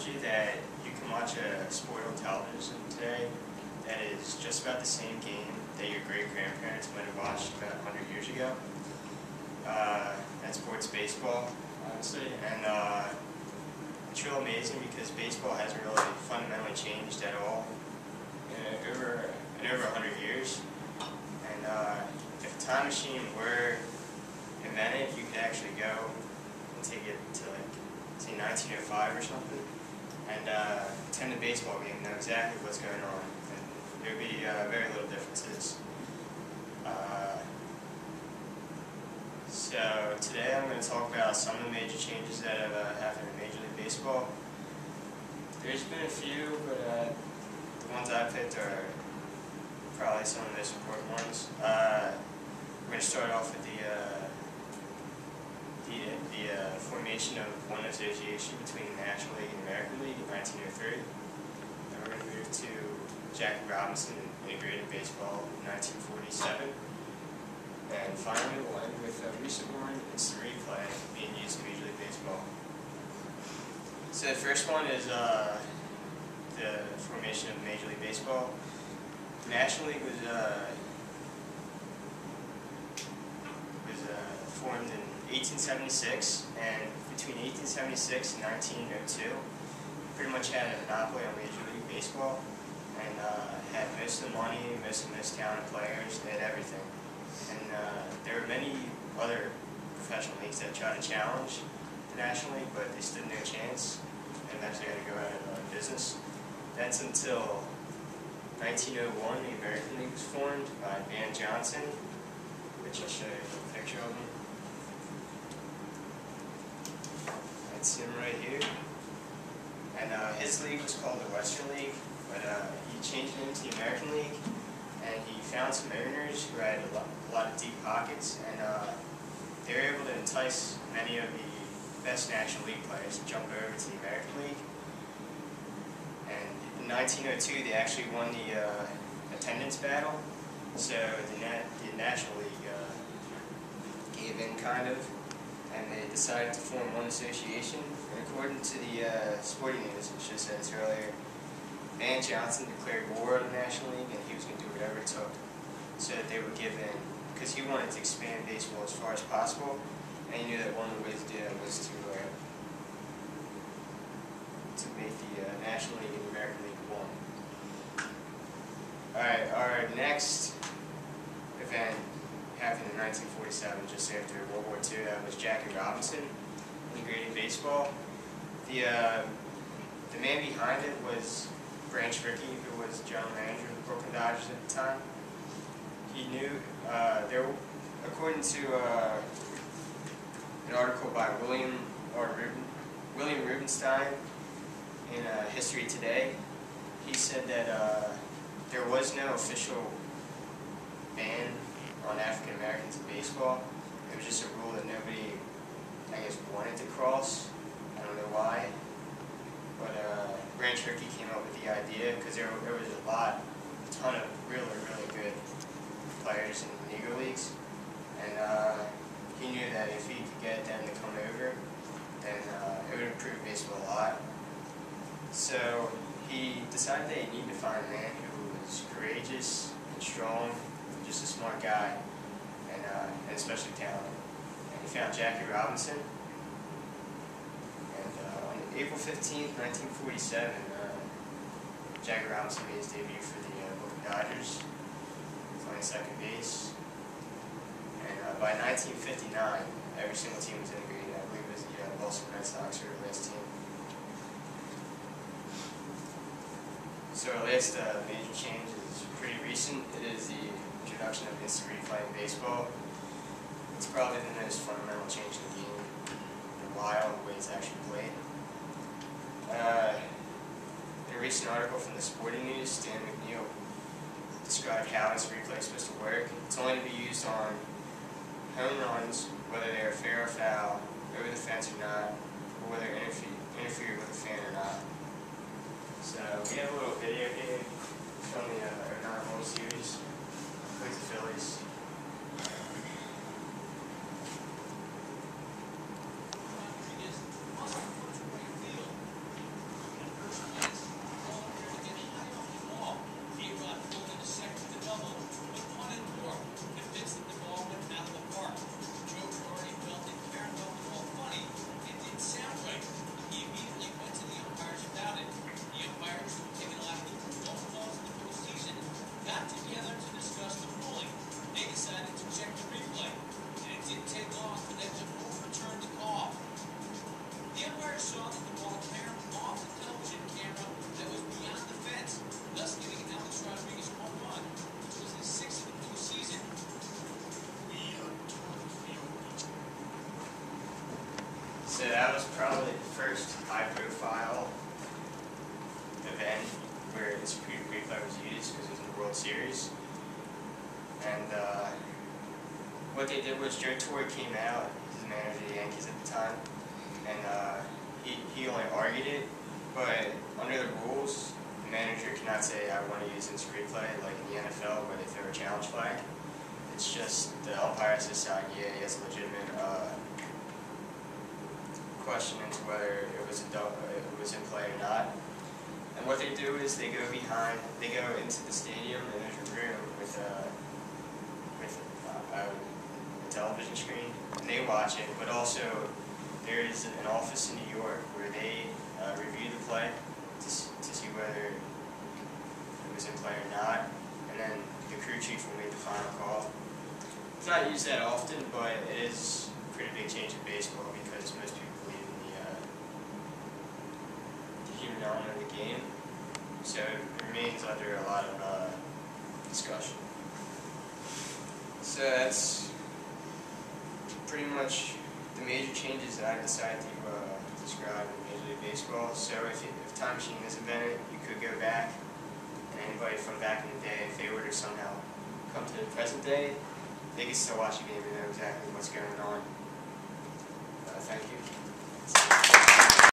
technology that you can watch a sport on television today that is just about the same game that your great-grandparents might have watched about 100 years ago. That sport's baseball, honestly, and it's real amazing because baseball hasn't really fundamentally changed at all in over 100 years. And if a time machine were invented, you could actually go and take it to, like, say 1905 or something, and attend a baseball game, know exactly what's going on, and there would be very little differences. So today I'm going to talk about some of the major changes that have happened in Major League Baseball. There's been a few, but the ones I picked are probably some of the most important ones. We're going to start off with the formation of one association between the National League and the American League in 1903. Then we're going to move to Jackie Robinson and integrated baseball in 1947. And finally, we'll end with a recent one, instant replay, being used in Major League Baseball. So the first one is the formation of Major League Baseball. The National League was formed in 1876, and between 1876 and 1902, pretty much had a monopoly on Major League Baseball, and had most of the money, most of the most talented players. They had everything. And there were many other professional leagues that tried to challenge the National League, but they stood no chance, and eventually had to go out of business. That's until 1901, the American League was formed by Van Johnson, which I'll show you a picture of him. That's him right here. And his league was called the Western League, but he changed it into the American League. And he found some owners who had a lot of deep pockets, and they were able to entice many of the best National League players to jump over to the American League. And in 1902, they actually won the attendance battle, so the National League gave in, kind of, and they decided to form one association. And according to the Sporting News, which I said this earlier, Van Johnson declared war on the National League, and he was going to do whatever it took so that they would give in, because he wanted to expand baseball as far as possible, and he knew that one of the ways to do that was to make the National League and the American League one. Alright, our next event happened in 1947, just after World War II. That was Jackie Robinson integrated baseball. The man behind it was Branch Rickey, who was the general manager of the Brooklyn Dodgers at the time. He knew, according to an article by William Rubenstein in History Today, he said that there was no official ban on African Americans in baseball. It was just a rule that nobody, I guess, wanted to cross. I don't know why. But Branch Rickey came up with the idea because there was a ton of really good players in the Negro Leagues, and he knew that if he could get them to come over, then it would improve baseball a lot. So he decided that he needed to find a man who was courageous and strong, just a smart guy, and especially talented. And he found Jackie Robinson. April 15th, 1947, Jackie Robinson made his debut for the Brooklyn Dodgers, playing second base. And by 1959, every single team was integrated. I believe it was the Boston Red Sox were the last team. So our last major change is pretty recent. It is the introduction of instant replay in baseball. It's probably the most fundamental change in the game in a while, the way it's actually played. In a recent article from the Sporting News, Stan McNeil described how instant replay is supposed to work. It's only to be used on home runs, whether they are fair or foul, over the fence or not, or whether they interfere with a fan or not. So we have a little video here from the World Series with the Phillies. So that was probably the first high-profile event where this replay was used because it was in the World Series. And what they did was Joe Torre came out, he's the manager of the Yankees at the time, and he only argued it, but under the rules, the manager cannot say, I want to use instant replay, like in the NFL where they throw a challenge flag. It's just the umpire has to decide, yeah, he has a legitimate question into whether it was in play or not. And what they do is they go into the stadium, and there's a room with a television screen, and they watch it. But also there is an office in New York where they review the play to see whether it was in play or not, and then the crew chief will make the final call. It's not used that often, but it is a pretty big change in baseball because most people believe in the human element of the game. So it remains under a lot of discussion. So that's pretty much the major changes that I decided to describe in Major League Baseball. So if Time Machine is invented, you could go back, and anybody from back in the day, if they were to somehow come to the present day, they could still watch the game and know exactly what's going on. Thank you.